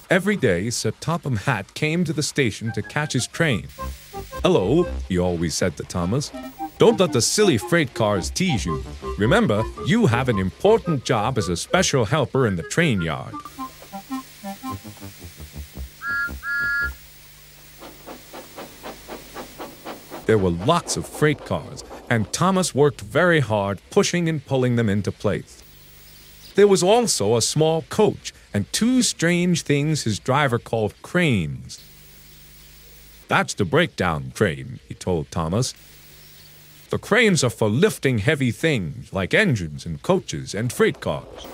Every day, Sir Topham Hatt came to the station to catch his train. "Hello," he always said to Thomas. "Don't let the silly freight cars tease you. Remember, you have an important job as a special helper in the train yard." There were lots of freight cars, and Thomas worked very hard pushing and pulling them into place. There was also a small coach and two strange things his driver called cranes. "That's the breakdown crane," he told Thomas. "The cranes are for lifting heavy things like engines and coaches and freight cars."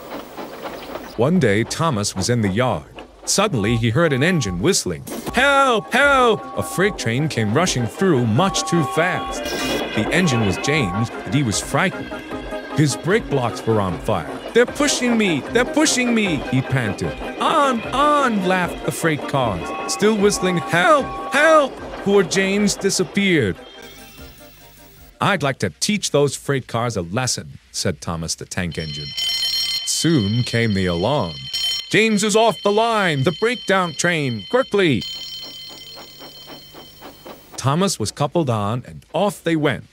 One day, Thomas was in the yard. Suddenly, he heard an engine whistling. "Help! Help!" A freight train came rushing through much too fast. The engine was James, and he was frightened. His brake blocks were on fire. "They're pushing me! They're pushing me!" he panted. On!" laughed the freight cars, still whistling, "Help! Help!" Poor James disappeared. "I'd like to teach those freight cars a lesson," said Thomas the tank engine. Soon came the alarm. "James is off the line! The breakdown train! Quickly!" Thomas was coupled on, and off they went.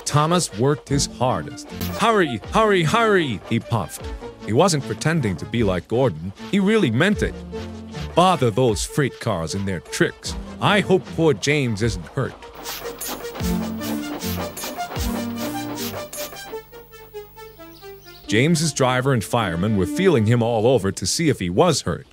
Thomas worked his hardest. "Hurry, hurry, hurry!" he puffed. He wasn't pretending to be like Gordon. He really meant it. Bother those freight cars and their tricks. I hope poor James isn't hurt. James's driver and fireman were feeling him all over to see if he was hurt.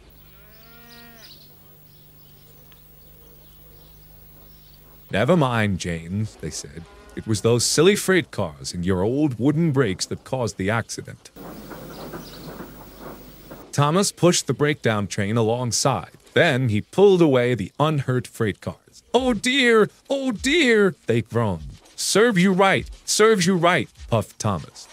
"Never mind, James," they said. "It was those silly freight cars and your old wooden brakes that caused the accident." Thomas pushed the breakdown train alongside. Then he pulled away the unhurt freight cars. "Oh dear! Oh dear!" they groaned. "Serve you right! Serves you right!" puffed Thomas.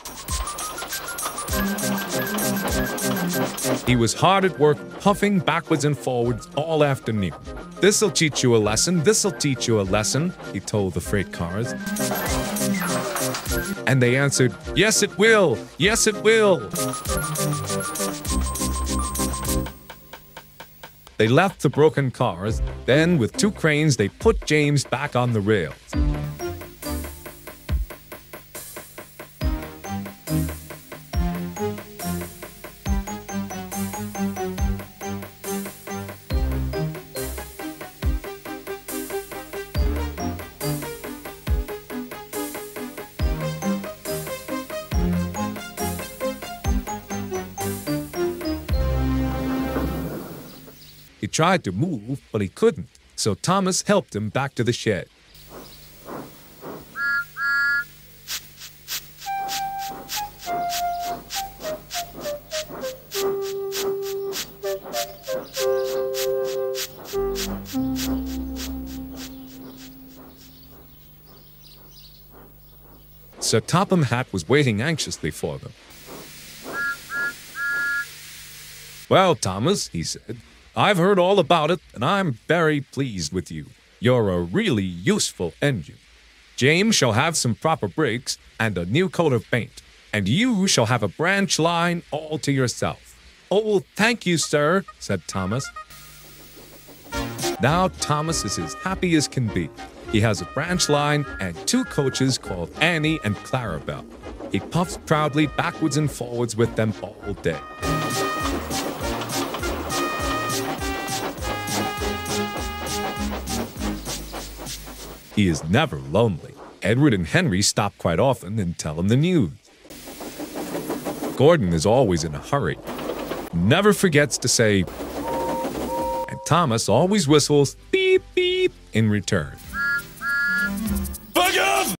He was hard at work, puffing backwards and forwards all afternoon. "This'll teach you a lesson, this'll teach you a lesson," he told the freight cars. And they answered, "Yes, it will! Yes, it will!" They left the broken cars. Then, with two cranes, they put James back on the rails. He tried to move, but he couldn't, so Thomas helped him back to the shed. Sir Topham Hatt was waiting anxiously for them. "Well, Thomas," he said, "I've heard all about it, and I'm very pleased with you. You're a really useful engine. James shall have some proper brakes and a new coat of paint, and you shall have a branch line all to yourself." "Oh, thank you, sir," said Thomas. Now Thomas is as happy as can be. He has a branch line and two coaches called Annie and Clarabelle. He puffs proudly backwards and forwards with them all day. He is never lonely. Edward and Henry stop quite often and tell him the news. Gordon is always in a hurry, never forgets to say, and Thomas always whistles beep beep in return.